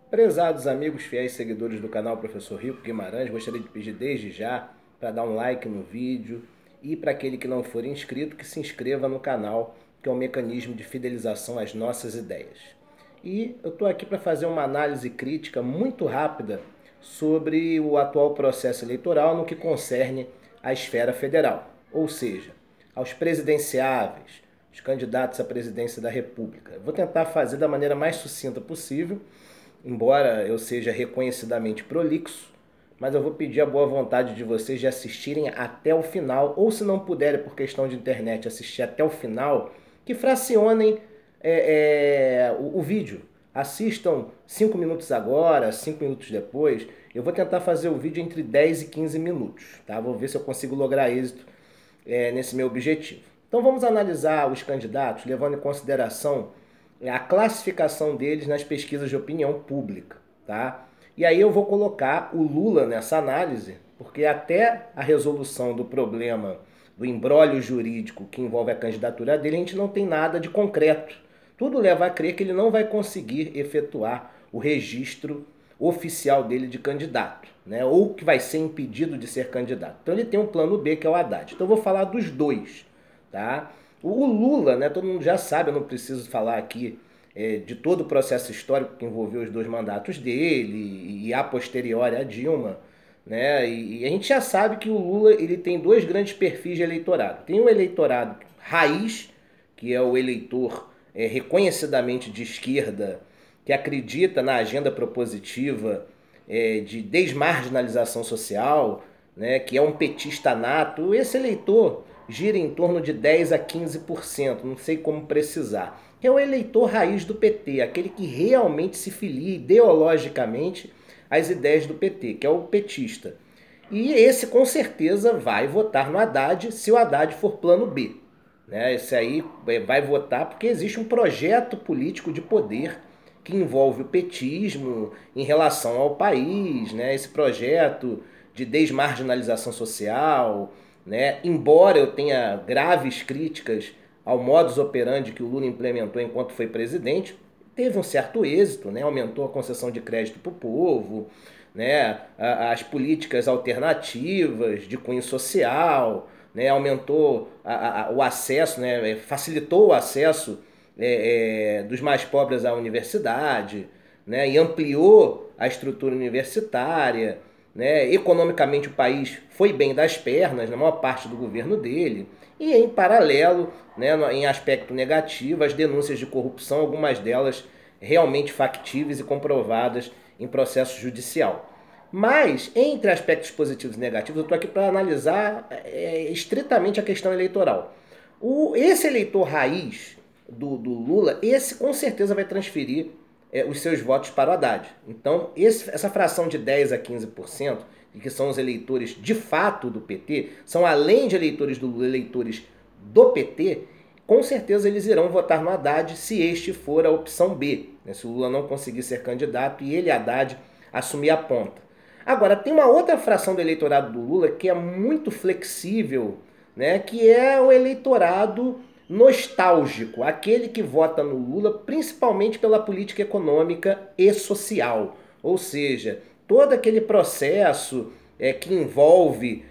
Prezados amigos fiéis seguidores do canal Professor Rico Guimarães, gostaria de pedir desde já para dar um like no vídeo e para aquele que não for inscrito que se inscreva no canal, que é um mecanismo de fidelização às nossas ideias. E eu estou aqui para fazer uma análise crítica muito rápida sobre o atual processo eleitoral no que concerne à esfera federal, ou seja, aos presidenciáveis, os candidatos à presidência da República. Eu vou tentar fazer da maneira mais sucinta possível, embora eu seja reconhecidamente prolixo, mas eu vou pedir a boa vontade de vocês de assistirem até o final, ou se não puderem por questão de internet assistir até o final, que fracionem o vídeo. Assistam 5 minutos agora, 5 minutos depois. Eu vou tentar fazer o vídeo entre 10 e 15 minutos, tá? Vou ver se eu consigo lograr êxito nesse meu objetivo. Então vamos analisar os candidatos, levando em consideração a classificação deles nas pesquisas de opinião pública, tá? E aí eu vou colocar o Lula nessa análise, porque até a resolução do problema do imbróglio jurídico que envolve a candidatura dele, a gente não tem nada de concreto. Tudo leva a crer que ele não vai conseguir efetuar o registro oficial dele de candidato, né? Ou que vai ser impedido de ser candidato. Então ele tem um plano B, que é o Haddad. Então eu vou falar dos dois, tá? O Lula, né, todo mundo já sabe, eu não preciso falar aqui de todo o processo histórico que envolveu os dois mandatos dele e a posteriori a Dilma, né? E a gente já sabe que o Lula ele tem dois grandes perfis de eleitorado. Tem o eleitorado raiz, que é o eleitor reconhecidamente de esquerda, que acredita na agenda propositiva de desmarginalização social, né, que é um petista nato. Esse eleitor gira em torno de 10 a 15%, não sei como precisar. É o eleitor raiz do PT, aquele que realmente se filia ideologicamente às ideias do PT, que é o petista. E esse com certeza vai votar no Haddad se o Haddad for plano B, né? Esse aí vai votar porque existe um projeto político de poder que envolve o petismo em relação ao país, né? Esse projeto de desmarginalização social, né? Embora eu tenha graves críticas ao modus operandi que o Lula implementou enquanto foi presidente, teve um certo êxito, né? Aumentou a concessão de crédito para o povo, né? As políticas alternativas de cunho social, né? Aumentou o acesso, né? Facilitou o acesso dos mais pobres à universidade, né? E ampliou a estrutura universitária, né? Economicamente o país foi bem das pernas na maior parte do governo dele. E em paralelo, né, em aspecto negativo, as denúncias de corrupção, algumas delas realmente factíveis e comprovadas em processo judicial. Mas, entre aspectos positivos e negativos, eu estou aqui para analisar estritamente a questão eleitoral. Esse eleitor raiz do Lula, esse com certeza vai transferir os seus votos para o Haddad. Então, essa fração de 10 a 15%, que são os eleitores de fato do PT, são além de eleitores do Lula, eleitores do PT, com certeza eles irão votar no Haddad se este for a opção B, né? Se o Lula não conseguir ser candidato e ele, Haddad, assumir a ponta. Agora, tem uma outra fração do eleitorado do Lula que é muito flexível, né? Que é o eleitorado nostálgico, aquele que vota no Lula principalmente pela política econômica e social. Ou seja, todo aquele processo que envolve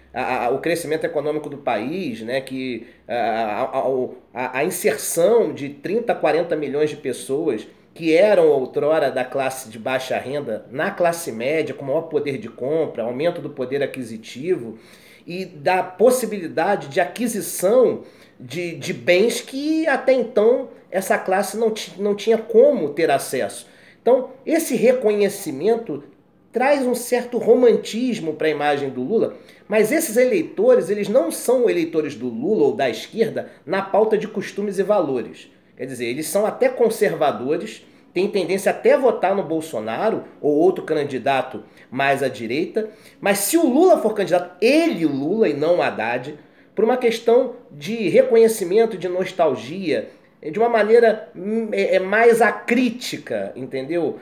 o crescimento econômico do país, né, que a inserção de 30 a 40 milhões de pessoas que eram outrora da classe de baixa renda na classe média, com maior poder de compra, aumento do poder aquisitivo e da possibilidade de aquisição de bens que até então essa classe não tinha como ter acesso. Então, esse reconhecimento traz um certo romantismo para a imagem do Lula, mas esses eleitores, eles não são eleitores do Lula ou da esquerda na pauta de costumes e valores. Quer dizer, eles são até conservadores, têm tendência até a votar no Bolsonaro ou outro candidato mais à direita, mas se o Lula for candidato, ele, Lula, e não o Haddad, por uma questão de reconhecimento, de nostalgia, de uma maneira mais acrítica, entendeu?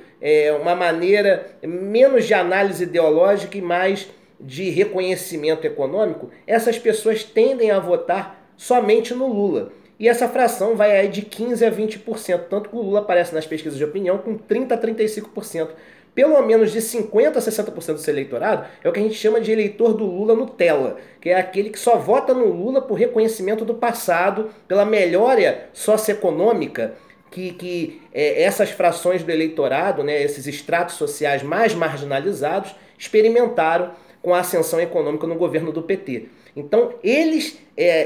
Uma maneira menos de análise ideológica e mais de reconhecimento econômico, essas pessoas tendem a votar somente no Lula. e essa fração vai aí de 15% a 20%, tanto que o Lula aparece nas pesquisas de opinião com 30% a 35%. Pelo menos de 50% a 60% do seu eleitorado é o que a gente chama de eleitor do Lula Nutella, que é aquele que só vota no Lula por reconhecimento do passado, pela melhora socioeconômica que essas frações do eleitorado, né, esses estratos sociais mais marginalizados, experimentaram com a ascensão econômica no governo do PT. Então, eles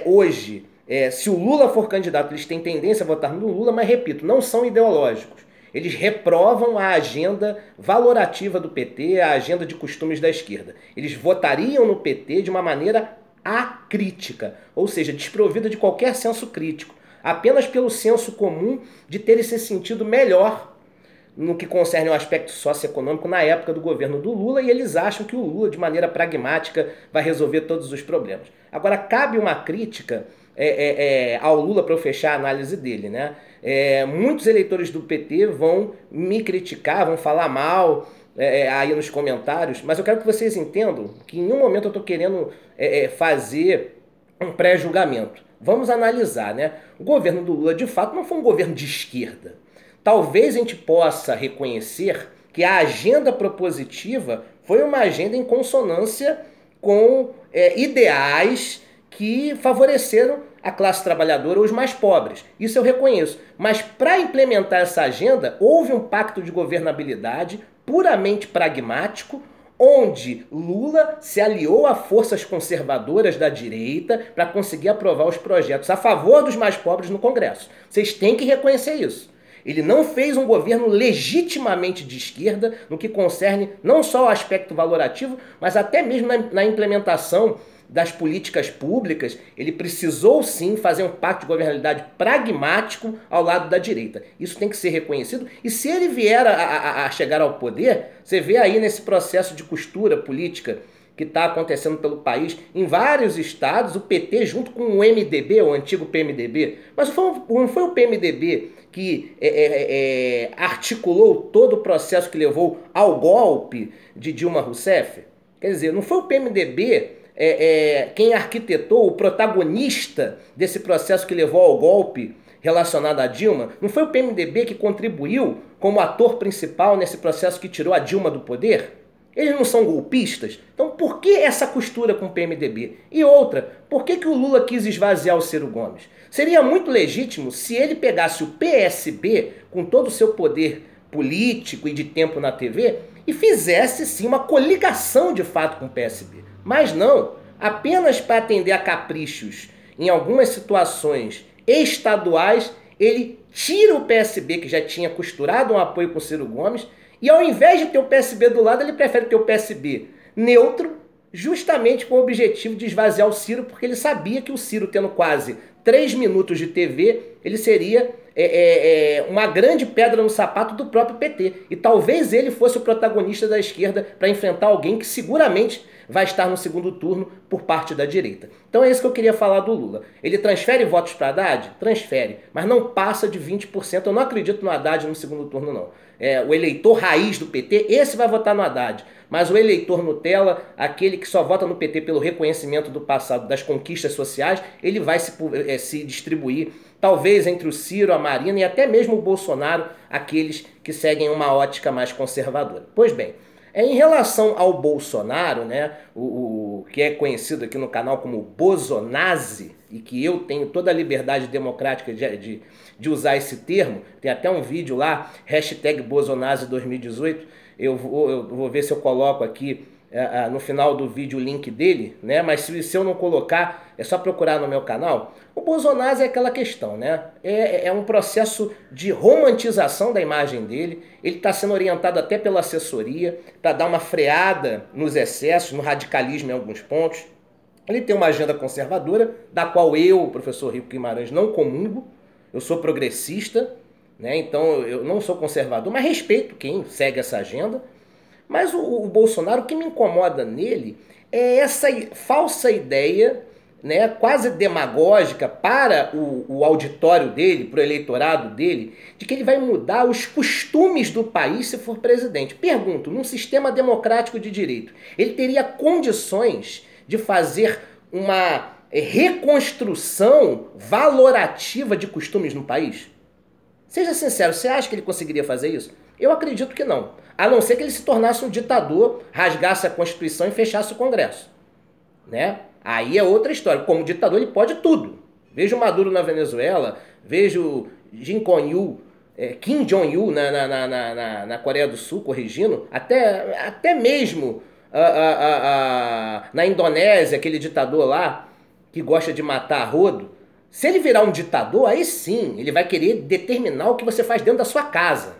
hoje, se o Lula for candidato, eles têm tendência a votar no Lula, mas repito, não são ideológicos. Eles reprovam a agenda valorativa do PT, a agenda de costumes da esquerda. Eles votariam no PT de uma maneira acrítica, ou seja, desprovida de qualquer senso crítico, apenas pelo senso comum de terem se sentido melhor no que concerne ao aspecto socioeconômico na época do governo do Lula, e eles acham que o Lula, de maneira pragmática, vai resolver todos os problemas. Agora, cabe uma crítica ao Lula para eu fechar a análise dele, né? Muitos eleitores do PT vão me criticar, vão falar mal aí nos comentários, mas eu quero que vocês entendam que em nenhum momento eu estou querendo fazer um pré-julgamento. Vamos analisar, né? O governo do Lula, de fato, não foi um governo de esquerda. Talvez a gente possa reconhecer que a agenda propositiva foi uma agenda em consonância com ideais que favoreceram a classe trabalhadora ou os mais pobres. Isso eu reconheço. Mas para implementar essa agenda, houve um pacto de governabilidade puramente pragmático, onde Lula se aliou a forças conservadoras da direita para conseguir aprovar os projetos a favor dos mais pobres no Congresso. Vocês têm que reconhecer isso. Ele não fez um governo legitimamente de esquerda no que concerne não só o aspecto valorativo, mas até mesmo na implementação das políticas públicas. Ele precisou sim fazer um pacto de governabilidade pragmático ao lado da direita. Isso tem que ser reconhecido, e se ele vier a chegar ao poder, você vê aí nesse processo de costura política que está acontecendo pelo país, em vários estados, o PT junto com o MDB, o antigo PMDB, mas não foi o PMDB que articulou todo o processo que levou ao golpe de Dilma Rousseff? Quer dizer, não foi o PMDB quem arquitetou, o protagonista desse processo que levou ao golpe relacionado a Dilma? Não foi o PMDB que contribuiu como ator principal nesse processo que tirou a Dilma do poder? Eles não são golpistas? Então por que essa costura com o PMDB? E outra, por que o Lula quis esvaziar o Ciro Gomes? Seria muito legítimo se ele pegasse o PSB, com todo o seu poder político e de tempo na TV, e fizesse sim uma coligação de fato com o PSB. Mas não, apenas para atender a caprichos em algumas situações estaduais, ele tira o PSB, que já tinha costurado um apoio com o Ciro Gomes, e ao invés de ter o PSB do lado, ele prefere ter o PSB neutro, justamente com o objetivo de esvaziar o Ciro, porque ele sabia que o Ciro, tendo quase 3 minutos de TV, ele seria uma grande pedra no sapato do próprio PT. E talvez ele fosse o protagonista da esquerda para enfrentar alguém que seguramente vai estar no segundo turno por parte da direita. Então é isso que eu queria falar do Lula. Ele transfere votos para Haddad? Transfere, mas não passa de 20%. Eu não acredito no Haddad no segundo turno, não. O eleitor raiz do PT, esse vai votar no Haddad. Mas o eleitor Nutella, aquele que só vota no PT pelo reconhecimento do passado, das conquistas sociais, ele vai se distribuir, talvez entre o Ciro, a Marina e até mesmo o Bolsonaro, aqueles que seguem uma ótica mais conservadora. Pois bem, em relação ao Bolsonaro, né, o que é conhecido aqui no canal como Bozonazi, e que eu tenho toda a liberdade democrática de usar esse termo, tem até um vídeo lá, #Bozonazi2018, eu vou ver se eu coloco aqui no final do vídeo o link dele, né? Mas se eu não colocar, é só procurar no meu canal. O Bozonazi é aquela questão, né? É um processo de romantização da imagem dele. Ele está sendo orientado até pela assessoria para dar uma freada nos excessos, no radicalismo em alguns pontos. Ele tem uma agenda conservadora, da qual eu, professor Rico Guimarães, não comungo. Eu sou progressista, né? Então eu não sou conservador, mas respeito quem segue essa agenda. Mas o Bolsonaro, o que me incomoda nele é essa falsa ideia, né, quase demagógica para o auditório dele, para o eleitorado dele, de que ele vai mudar os costumes do país se for presidente. Pergunto, num sistema democrático de direito, ele teria condições de fazer uma reconstrução valorativa de costumes no país? Seja sincero, você acha que ele conseguiria fazer isso? Eu acredito que não. A não ser que ele se tornasse um ditador, rasgasse a Constituição e fechasse o Congresso, né? Aí é outra história. Como ditador ele pode tudo. Veja o Maduro na Venezuela, veja o Kim Jong-il na Coreia do Sul, corrigindo, até mesmo na Indonésia, aquele ditador lá que gosta de matar a rodo. Se ele virar um ditador, aí sim, ele vai querer determinar o que você faz dentro da sua casa.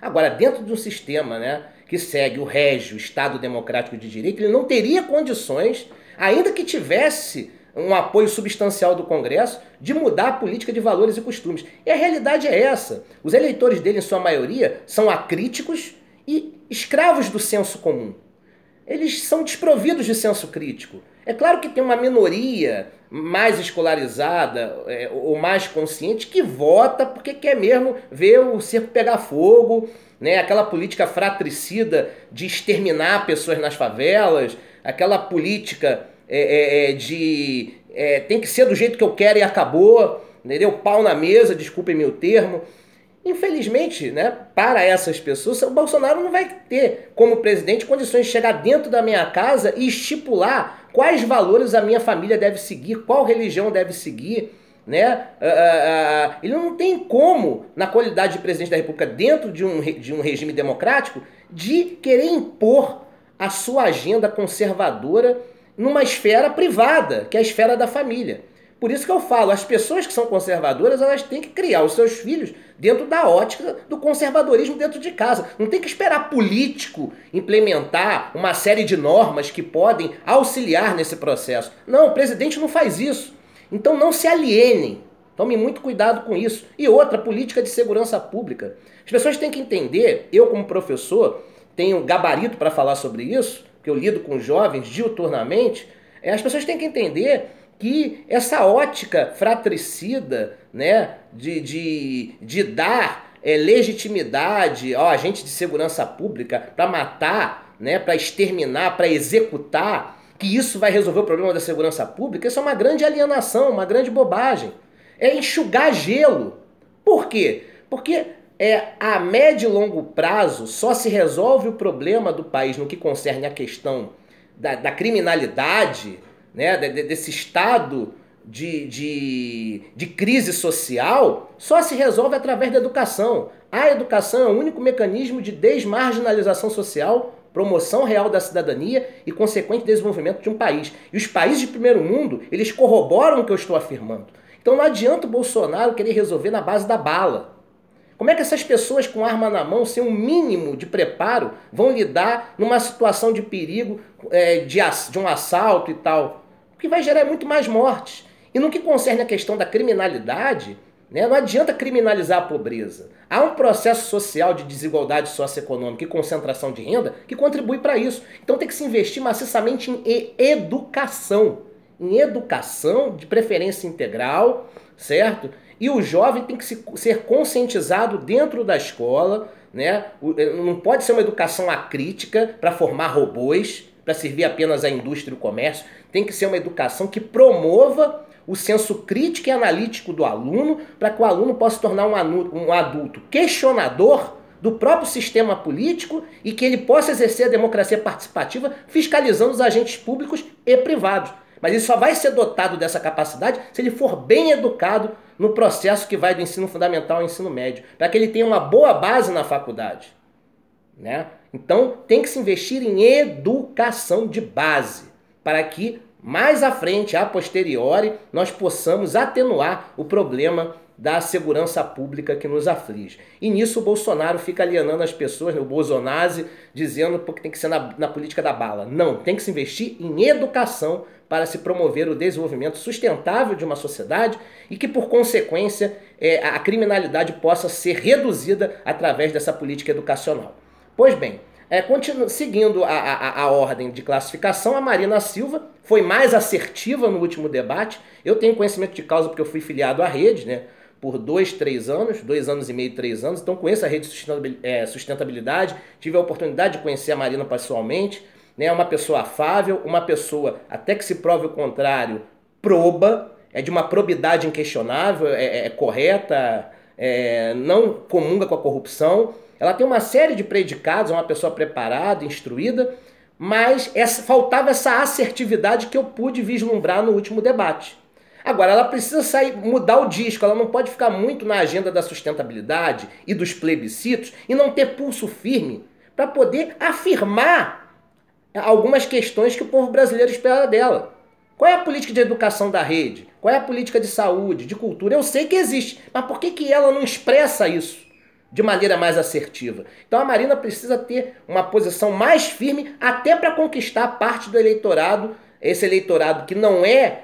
Agora, dentro de um sistema, né, que segue o régio, o Estado Democrático de Direito, ele não teria condições, ainda que tivesse um apoio substancial do Congresso, de mudar a política de valores e costumes. E a realidade é essa. Os eleitores dele, em sua maioria, são acríticos e escravos do senso comum. Eles são desprovidos de senso crítico. É claro que tem uma minoria mais escolarizada ou mais consciente que vota porque quer mesmo ver o circo pegar fogo, né? Aquela política fratricida de exterminar pessoas nas favelas, aquela política tem que ser do jeito que eu quero e acabou, entendeu? Pau na mesa, desculpem-me o termo. Infelizmente, né, para essas pessoas, o Bolsonaro não vai ter, como presidente, condições de chegar dentro da minha casa e estipular quais valores a minha família deve seguir, qual religião deve seguir, né? Ele não tem como, na qualidade de presidente da República, dentro de um regime democrático, de querer impor a sua agenda conservadora numa esfera privada, que é a esfera da família. Por isso que eu falo, as pessoas que são conservadoras, elas têm que criar os seus filhos dentro da ótica do conservadorismo dentro de casa. Não tem que esperar político implementar uma série de normas que podem auxiliar nesse processo. Não, o presidente não faz isso. Então não se alienem. Tome muito cuidado com isso. E outra, política de segurança pública. As pessoas têm que entender, eu como professor tenho gabarito para falar sobre isso, que eu lido com jovens diuturnamente, as pessoas têm que entender que essa ótica fratricida, né, de dar legitimidade ao agente de segurança pública para matar, né, para exterminar, para executar, que isso vai resolver o problema da segurança pública, isso é uma grande alienação, uma grande bobagem. É enxugar gelo. Por quê? Porque a médio e longo prazo só se resolve o problema do país no que concerne a questão da criminalidade, né, desse estado de crise social, só se resolve através da educação. A educação é o único mecanismo de desmarginalização social, promoção real da cidadania e consequente desenvolvimento de um país. E os países de primeiro mundo, eles corroboram o que eu estou afirmando. Então não adianta o Bolsonaro querer resolver na base da bala. Como é que essas pessoas com arma na mão, sem um mínimo de preparo, vão lidar numa situação de perigo, de um assalto e tal? O que vai gerar muito mais mortes. E no que concerne a questão da criminalidade, né, não adianta criminalizar a pobreza. Há um processo social de desigualdade socioeconômica e concentração de renda que contribui para isso. Então tem que se investir maciçamente em educação. Em educação, de preferência integral, certo? E o jovem tem que ser conscientizado dentro da escola, né? Não pode ser uma educação acrítica para formar robôs, para servir apenas à indústria e ao comércio. Tem que ser uma educação que promova o senso crítico e analítico do aluno, para que o aluno possa se tornar um adulto questionador do próprio sistema político e que ele possa exercer a democracia participativa fiscalizando os agentes públicos e privados. Mas ele só vai ser dotado dessa capacidade se ele for bem educado no processo que vai do ensino fundamental ao ensino médio, para que ele tenha uma boa base na faculdade, né? Então tem que se investir em educação de base, para que mais à frente, a posteriori, nós possamos atenuar o problema da segurança pública que nos aflige. E nisso o Bolsonaro fica alienando as pessoas, o Bolsonaro, dizendo que tem que ser na política da bala. Não, tem que se investir em educação para se promover o desenvolvimento sustentável de uma sociedade e que, por consequência, a criminalidade possa ser reduzida através dessa política educacional. Pois bem, seguindo a ordem de classificação, a Marina Silva foi mais assertiva no último debate. Eu tenho conhecimento de causa porque eu fui filiado à rede, né, por 2 anos e meio, 3 anos. Então conheço a rede de sustentabilidade, tive a oportunidade de conhecer a Marina pessoalmente. É uma pessoa afável, uma pessoa, até que se prove o contrário, proba, é de uma probidade inquestionável, é correta, não comunga com a corrupção. Ela tem uma série de predicados, é uma pessoa preparada, instruída, mas faltava essa assertividade que eu pude vislumbrar no último debate. Agora, ela precisa mudar o disco, ela não pode ficar muito na agenda da sustentabilidade e dos plebiscitos e não ter pulso firme para poder afirmar algumas questões que o povo brasileiro espera dela. Qual é a política de educação da rede? Qual é a política de saúde, de cultura? Eu sei que existe, mas por que ela não expressa isso de maneira mais assertiva? Então a Marina precisa ter uma posição mais firme até para conquistar parte do eleitorado, esse eleitorado que não é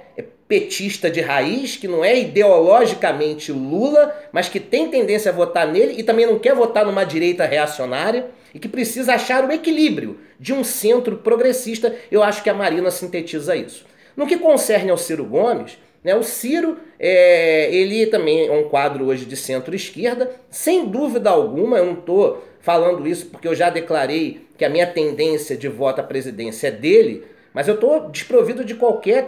petista de raiz, que não é ideologicamente Lula, mas que tem tendência a votar nele e também não quer votar numa direita reacionária e que precisa achar o equilíbrio de um centro progressista. Eu acho que a Marina sintetiza isso. No que concerne ao Ciro Gomes, né, o Ciro, ele também é um quadro hoje de centro-esquerda, sem dúvida alguma. Eu não estou falando isso porque eu já declarei que a minha tendência de voto à presidência é dele, mas eu estou desprovido de qualquer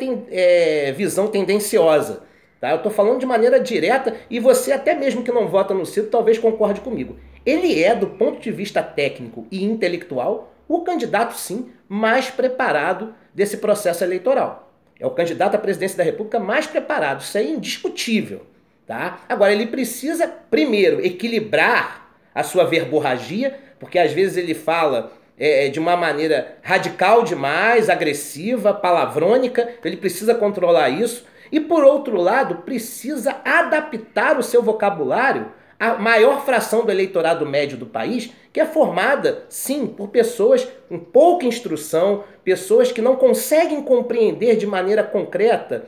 visão tendenciosa. Tá? Eu estou falando de maneira direta e você, até mesmo que não vota no Ciro, talvez concorde comigo. Ele é, do ponto de vista técnico e intelectual, o candidato, sim, mais preparado desse processo eleitoral. É o candidato à presidência da República mais preparado, isso é indiscutível. Tá? Agora, ele precisa, primeiro, equilibrar a sua verborragia, porque às vezes ele fala de uma maneira radical demais, agressiva, palavrônica, ele precisa controlar isso. E, por outro lado, precisa adaptar o seu vocabulário à maior fração do eleitorado médio do país, que é formada, sim, por pessoas com pouca instrução, pessoas que não conseguem compreender de maneira concreta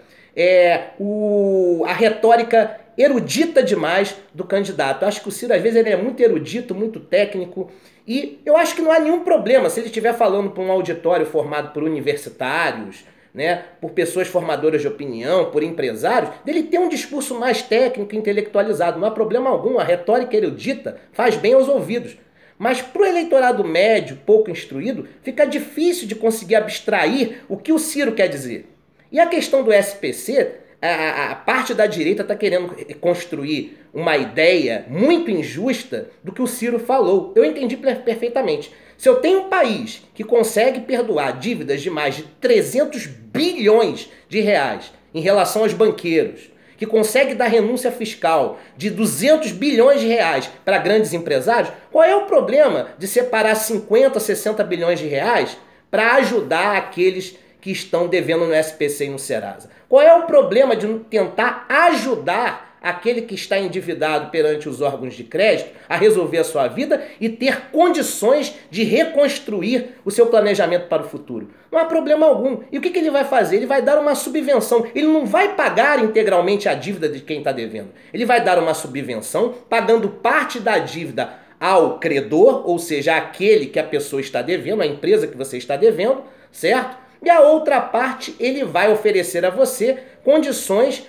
a retórica erudita demais do candidato. Eu acho que o Ciro, às vezes, ele é muito erudito, muito técnico, e eu acho que não há nenhum problema se ele estiver falando para um auditório formado por universitários, né, por pessoas formadoras de opinião, por empresários, dele ter um discurso mais técnico e intelectualizado. Não há problema algum, a retórica erudita faz bem aos ouvidos. Mas para o eleitorado médio, pouco instruído, fica difícil de conseguir abstrair o que o Ciro quer dizer. E a questão do SPC, a parte da direita está querendo construir uma ideia muito injusta do que o Ciro falou. Eu entendi perfeitamente. Se eu tenho um país que consegue perdoar dívidas de mais de 300 bilhões de reais em relação aos banqueiros, que consegue dar renúncia fiscal de 200 bilhões de reais para grandes empresários, qual é o problema de separar 50, 60 bilhões de reais para ajudar aqueles que estão devendo no SPC e no Serasa? Qual é o problema de tentar ajudar aquele que está endividado perante os órgãos de crédito a resolver a sua vida e ter condições de reconstruir o seu planejamento para o futuro? Não há problema algum. E o que ele vai fazer? Ele vai dar uma subvenção. Ele não vai pagar integralmente a dívida de quem está devendo. Ele vai dar uma subvenção, pagando parte da dívida ao credor, ou seja, aquele que a pessoa está devendo, a empresa que você está devendo, certo? E a outra parte ele vai oferecer a você condições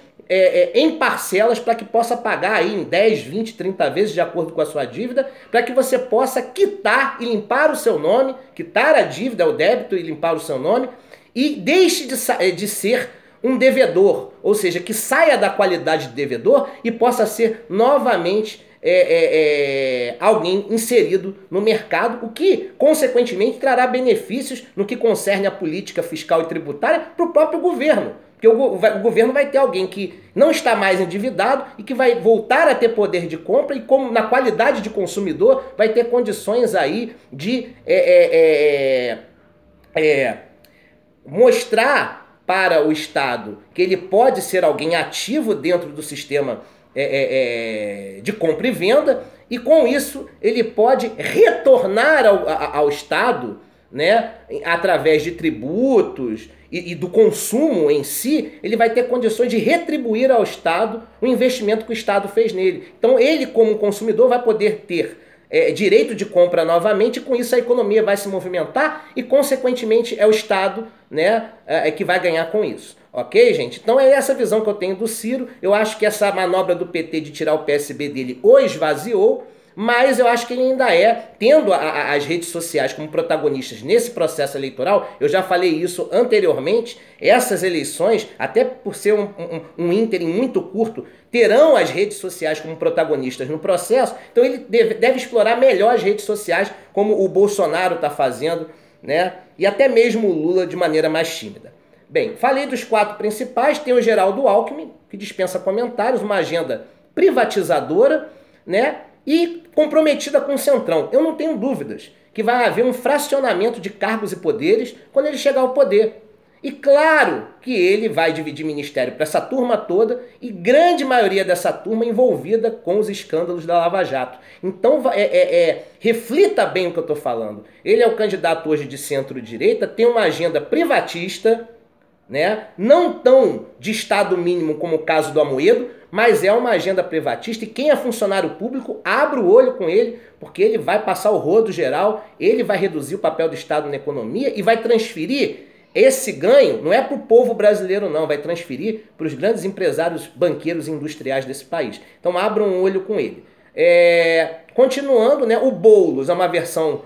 em parcelas para que possa pagar aí em 10, 20, 30 vezes de acordo com a sua dívida, para que você possa quitar e limpar o seu nome, quitar a dívida, o débito e limpar o seu nome, e deixe de ser um devedor, ou seja, que saia da qualidade de devedor e possa ser novamente alguém inserido no mercado, o que, consequentemente, trará benefícios no que concerne a política fiscal e tributária para o próprio governo. Porque o governo vai ter alguém que não está mais endividado e que vai voltar a ter poder de compra e, como na qualidade de consumidor, vai ter condições aí de mostrar para o Estado que ele pode ser alguém ativo dentro do sistema de compra e venda, e com isso ele pode retornar ao Estado, né, através de tributos e do consumo em si. Ele vai ter condições de retribuir ao Estado o investimento que o Estado fez nele. Então ele, como consumidor, vai poder ter direito de compra novamente, e com isso a economia vai se movimentar e, consequentemente, é o Estado, né, que vai ganhar com isso. Ok, gente? Então é essa visão que eu tenho do Ciro. Eu acho que essa manobra do PT de tirar o PSB dele o esvaziou. mas eu acho que ele ainda tendo as redes sociais como protagonistas nesse processo eleitoral. Eu já falei isso anteriormente, essas eleições, até por ser um ínterim muito curto, terão as redes sociais como protagonistas no processo, então ele deve explorar melhor as redes sociais, como o Bolsonaro está fazendo, né? E até mesmo o Lula de maneira mais tímida. Bem, falei dos 4 principais, tem o Geraldo Alckmin, que dispensa comentários, uma agenda privatizadora, né? E comprometida com o Centrão. Eu não tenho dúvidas que vai haver um fracionamento de cargos e poderes quando ele chegar ao poder. E claro que ele vai dividir ministério para essa turma toda e grande maioria dessa turma envolvida com os escândalos da Lava Jato. Então reflita bem o que eu estou falando. Ele é o candidato hoje de centro-direita, tem uma agenda privatista, né? Não tão de Estado mínimo como o caso do Amoedo, mas é uma agenda privatista e quem é funcionário público abre o olho com ele, porque ele vai passar o rodo geral, ele vai reduzir o papel do Estado na economia e vai transferir esse ganho, não é para o povo brasileiro não, vai transferir para os grandes empresários banqueiros e industriais desse país. Então abram um olho com ele. Continuando, né, o Boulos é uma versão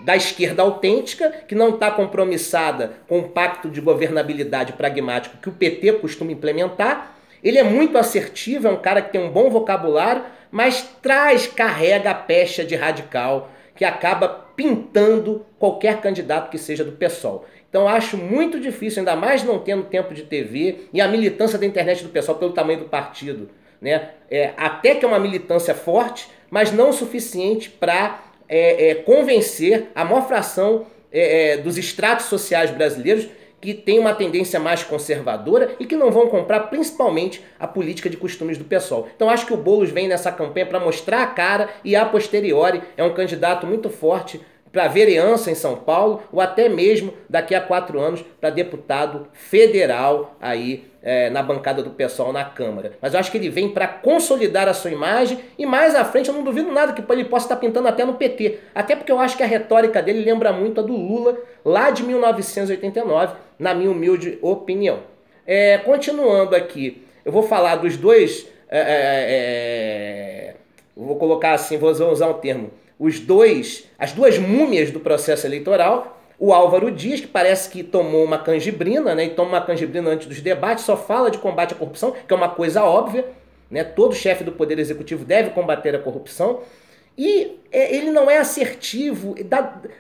da esquerda autêntica, que não está compromissada com o pacto de governabilidade pragmático que o PT costuma implementar. Ele é muito assertivo, é um cara que tem um bom vocabulário, mas carrega a pecha de radical que acaba pintando qualquer candidato que seja do PSOL. Então acho muito difícil, ainda mais não tendo tempo de TV e a militância da internet do PSOL pelo tamanho do partido, né? Até que é uma militância forte, mas não o suficiente para convencer a maior fração dos estratos sociais brasileiros que tem uma tendência mais conservadora e que não vão comprar principalmente a política de costumes do PSOL. Então acho que o Boulos vem nessa campanha para mostrar a cara e a posteriori é um candidato muito forte para vereança em São Paulo ou até mesmo daqui a 4 anos para deputado federal aí na bancada do PSOL na Câmara. Mas eu acho que ele vem para consolidar a sua imagem e mais à frente eu não duvido nada que ele possa estar pintando até no PT. Até porque eu acho que a retórica dele lembra muito a do Lula lá de 1989, na minha humilde opinião. Continuando aqui, eu vou falar dos dois, vou colocar assim, vou usar um termo, as duas múmias do processo eleitoral. O Álvaro Dias, que parece que tomou uma canjibrina, né? E toma uma canjibrina antes dos debates, só fala de combate à corrupção, que é uma coisa óbvia, né? Todo chefe do Poder Executivo deve combater a corrupção. E ele não é assertivo,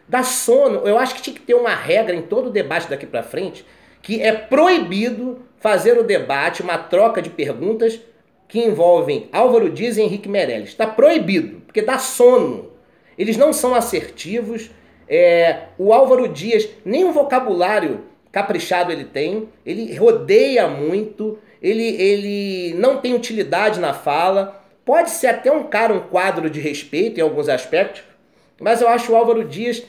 dá sono. Eu acho que tinha que ter uma regra em todo o debate daqui para frente, que é proibido fazer o debate, uma troca de perguntas que envolvem Álvaro Dias e Henrique Meirelles. Está proibido, porque dá sono. Eles não são assertivos. O Álvaro Dias, nem um vocabulário caprichado ele tem, ele rodeia muito, ele não tem utilidade na fala, pode ser até um quadro de respeito em alguns aspectos, mas eu acho o Álvaro Dias,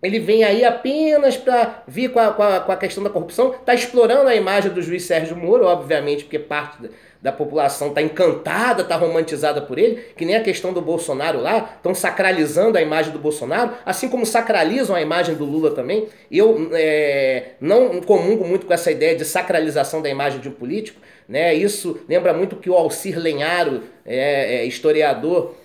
ele vem aí apenas para vir com a questão da corrupção, está explorando a imagem do juiz Sérgio Moro, obviamente, porque parte da população está encantada, está romantizada por ele, que nem a questão do Bolsonaro lá, estão sacralizando a imagem do Bolsonaro, assim como sacralizam a imagem do Lula também. Eu não comungo muito com essa ideia de sacralização da imagem de um político, né? Isso lembra muito o que o Alcir Lenharo, historiador,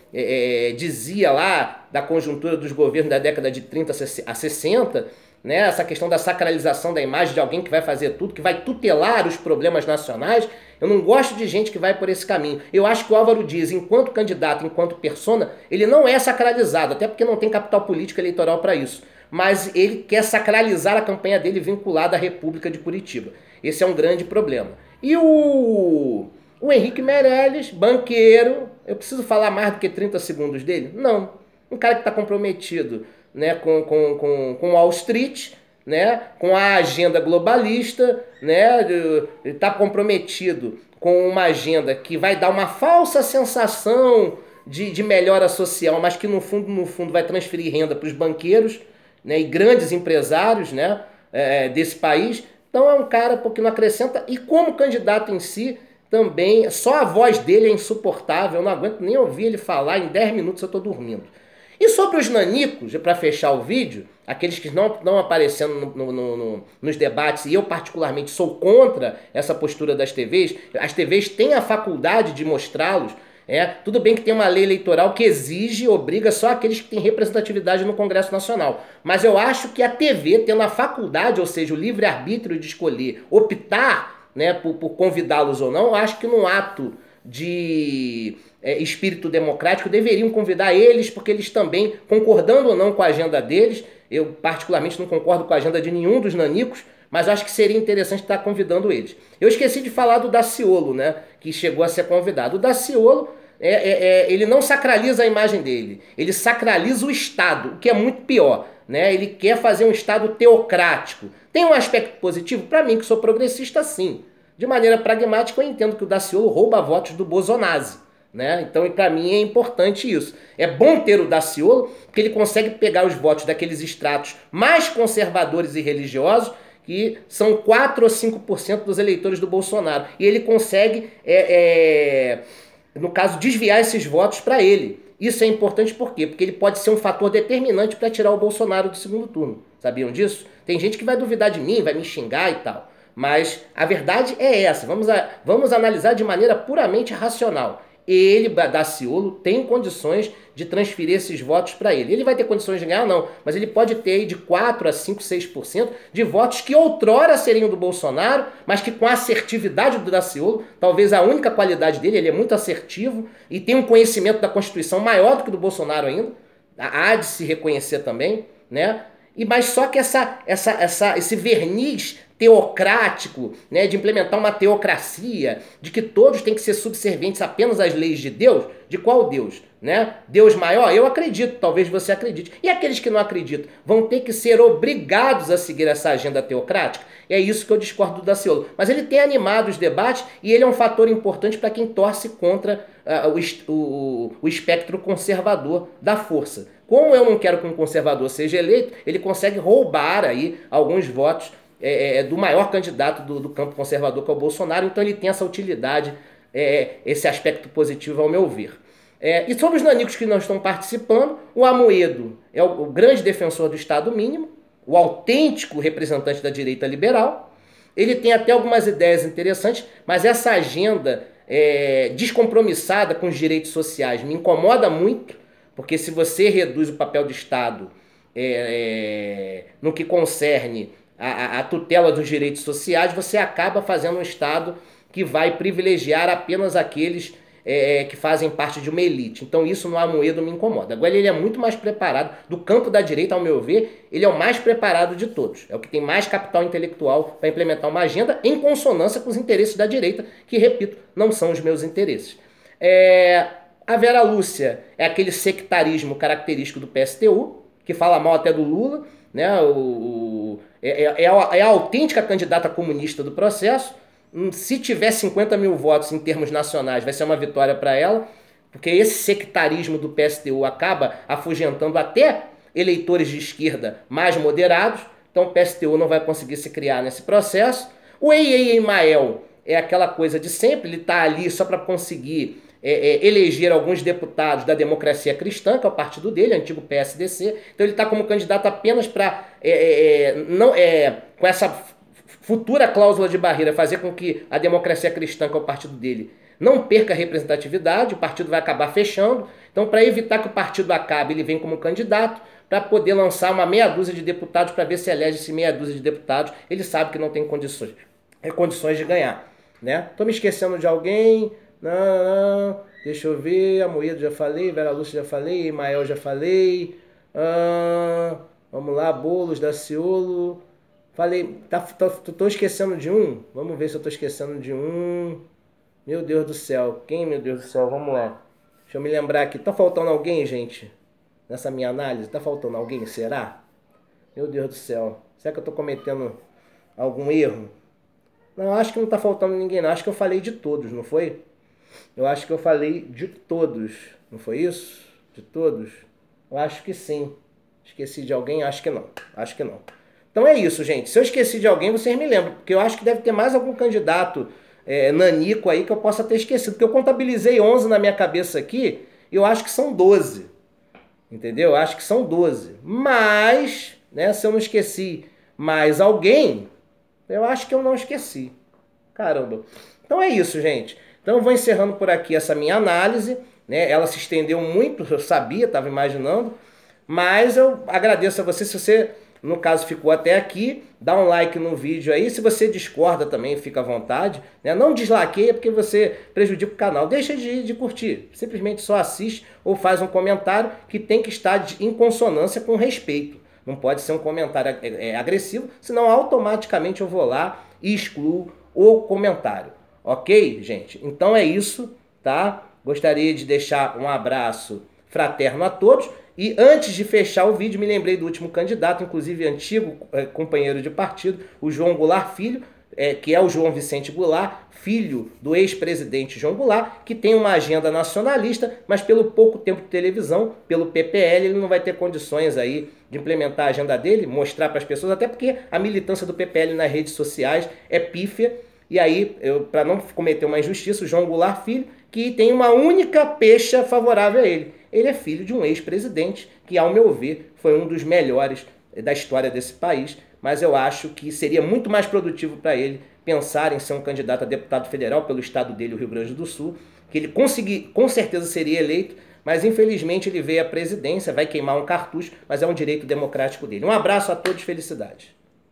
dizia lá da conjuntura dos governos da década de 30 a 60, né? Essa questão da sacralização da imagem de alguém que vai fazer tudo, que vai tutelar os problemas nacionais. Eu não gosto de gente que vai por esse caminho. Eu acho que o Álvaro Dias, enquanto candidato, enquanto persona, ele não é sacralizado, até porque não tem capital político eleitoral para isso. Mas ele quer sacralizar a campanha dele vinculada à República de Curitiba. Esse é um grande problema. E o Henrique Meirelles, banqueiro, eu preciso falar mais do que 30 segundos dele? Não. Um cara que está comprometido, né, com Wall Street, né, com a agenda globalista, né, está comprometido com uma agenda que vai dar uma falsa sensação de melhora social, mas que no fundo vai transferir renda para os banqueiros, né, e grandes empresários, né, desse país. Então é um cara que não acrescenta, e como candidato em si também, só a voz dele é insuportável, eu não aguento nem ouvir ele falar, em 10 minutos eu estou dormindo. E sobre os nanicos, para fechar o vídeo, aqueles que não estão aparecendo nos debates, e eu particularmente sou contra essa postura das TVs, as TVs têm a faculdade de mostrá-los, Tudo bem que tem uma lei eleitoral que exige, obriga só aqueles que têm representatividade no Congresso Nacional. Mas eu acho que a TV, tendo a faculdade, ou seja, o livre-arbítrio de escolher, optar, né, por convidá-los ou não, eu acho que num ato de espírito democrático deveriam convidar eles, porque eles também, concordando ou não com a agenda deles, eu particularmente não concordo com a agenda de nenhum dos nanicos, mas acho que seria interessante estar convidando eles. Eu esqueci de falar do Daciolo, né, que chegou a ser convidado. O Daciolo, ele não sacraliza a imagem dele, ele sacraliza o Estado, o que é muito pior. Né? Ele quer fazer um Estado teocrático. Tem um aspecto positivo? Para mim, que sou progressista, sim. De maneira pragmática, eu entendo que o Daciolo rouba votos do Bolsonaro. Né? Então, para mim, é importante isso. É bom ter o Daciolo, porque ele consegue pegar os votos daqueles estratos mais conservadores e religiosos, que são 4 ou 5% dos eleitores do Bolsonaro. E ele consegue, no caso, desviar esses votos para ele. Isso é importante por quê? Porque ele pode ser um fator determinante para tirar o Bolsonaro do segundo turno. Sabiam disso? Tem gente que vai duvidar de mim, vai me xingar e tal. Mas a verdade é essa. Vamos analisar de maneira puramente racional. Ele, Daciolo, tem condições de transferir esses votos para ele. Ele vai ter condições de ganhar? Não. Mas ele pode ter aí de 4 a 5, 6% de votos que outrora seriam do Bolsonaro, mas que com a assertividade do Daciolo, talvez a única qualidade dele, ele é muito assertivo e tem um conhecimento da Constituição maior do que do Bolsonaro ainda. Há de se reconhecer também, né? Mas só que esse verniz teocrático, né, de implementar uma teocracia, de que todos têm que ser subservientes apenas às leis de Deus, de qual Deus? Né? Deus maior? Eu acredito, talvez você acredite. E aqueles que não acreditam vão ter que ser obrigados a seguir essa agenda teocrática? É isso que eu discordo do Daciolo. Mas ele tem animado os debates e ele é um fator importante para quem torce contra o espectro conservador da força. Como eu não quero que um conservador seja eleito, ele consegue roubar aí alguns votos do maior candidato do campo conservador, que é o Bolsonaro. Então ele tem essa utilidade, esse aspecto positivo ao meu ver. E sobre os nanicos que não estão participando, o Amoedo é o grande defensor do Estado mínimo, o autêntico representante da direita liberal. Ele tem até algumas ideias interessantes, mas essa agenda descompromissada com os direitos sociais me incomoda muito, porque se você reduz o papel do Estado no que concerne a tutela dos direitos sociais, você acaba fazendo um Estado que vai privilegiar apenas aqueles que fazem parte de uma elite. Então isso no Amoedo me incomoda. Agora ele é muito mais preparado, do campo da direita, ao meu ver, ele é o mais preparado de todos. É o que tem mais capital intelectual para implementar uma agenda em consonância com os interesses da direita, que, repito, não são os meus interesses. A Vera Lúcia é aquele sectarismo característico do PSTU, que fala mal até do Lula, né? É a autêntica candidata comunista do processo. Se tiver 50 mil votos em termos nacionais, vai ser uma vitória para ela, porque esse sectarismo do PSTU acaba afugentando até eleitores de esquerda mais moderados, então o PSTU não vai conseguir se criar nesse processo. O Emael é aquela coisa de sempre, ele está ali só para conseguir eleger alguns deputados da Democracia Cristã, que é o partido dele, antigo PSDC, então ele está como candidato apenas para, com essa futura cláusula de barreira, fazer com que a Democracia Cristã, que é o partido dele, não perca representatividade, o partido vai acabar fechando. Então, para evitar que o partido acabe, ele vem como candidato para poder lançar uma meia dúzia de deputados para ver se elege esse meia dúzia de deputados. Ele sabe que não tem condições de ganhar. Né? Tô me esquecendo de alguém? Não. Deixa eu ver. Amoedo já falei, Vera Lúcia já falei, Emael já falei. Vamos lá, Boulos, Daciolo. Falei, tô esquecendo de um? Vamos ver se eu tô esquecendo de um. Meu Deus do céu. Quem, meu Deus do céu? Vamos lá. Deixa eu me lembrar aqui. Tá faltando alguém, gente? Nessa minha análise? Tá faltando alguém? Será? Meu Deus do céu. Será que eu tô cometendo algum erro? Não, acho que não tá faltando ninguém, não. Acho que eu falei de todos, não foi? Eu acho que eu falei de todos. Não foi isso? De todos? Eu acho que sim. Esqueci de alguém? Acho que não. Acho que não. Então é isso, gente. Se eu esqueci de alguém, vocês me lembram. Porque eu acho que deve ter mais algum candidato nanico aí que eu possa ter esquecido. Porque eu contabilizei 11 na minha cabeça aqui e eu acho que são 12. Entendeu? Eu acho que são 12. Mas, né, se eu não esqueci mais alguém, eu acho que eu não esqueci. Caramba. Então é isso, gente. Então eu vou encerrando por aqui essa minha análise, né? Ela se estendeu muito, eu sabia, estava imaginando, mas eu agradeço a você. Se você, no caso, ficou até aqui, dá um like no vídeo aí. Se você discorda também, fica à vontade, né? Não deslaqueia porque você prejudica o canal. Deixa de curtir, simplesmente só assiste ou faz um comentário que tem que estar em consonância com respeito. Não pode ser um comentário agressivo, senão automaticamente eu vou lá e excluo o comentário. Ok, gente? Então é isso, tá? Gostaria de deixar um abraço fraterno a todos. E antes de fechar o vídeo, me lembrei do último candidato, inclusive antigo companheiro de partido, o João Goulart Filho, que é o João Vicente Goulart, filho do ex-presidente João Goulart, que tem uma agenda nacionalista, mas pelo pouco tempo de televisão, pelo PPL, ele não vai ter condições aí de implementar a agenda dele, mostrar para as pessoas, até porque a militância do PPL nas redes sociais é pífia. E aí, para não cometer uma injustiça, o João Goulart Filho, que tem uma única pecha favorável a ele. Ele é filho de um ex-presidente que, ao meu ver, foi um dos melhores da história desse país, mas eu acho que seria muito mais produtivo para ele pensar em ser um candidato a deputado federal pelo estado dele, o Rio Grande do Sul, que ele com certeza seria eleito, mas infelizmente ele veio à presidência, vai queimar um cartucho, mas é um direito democrático dele. Um abraço a todos, felicidade.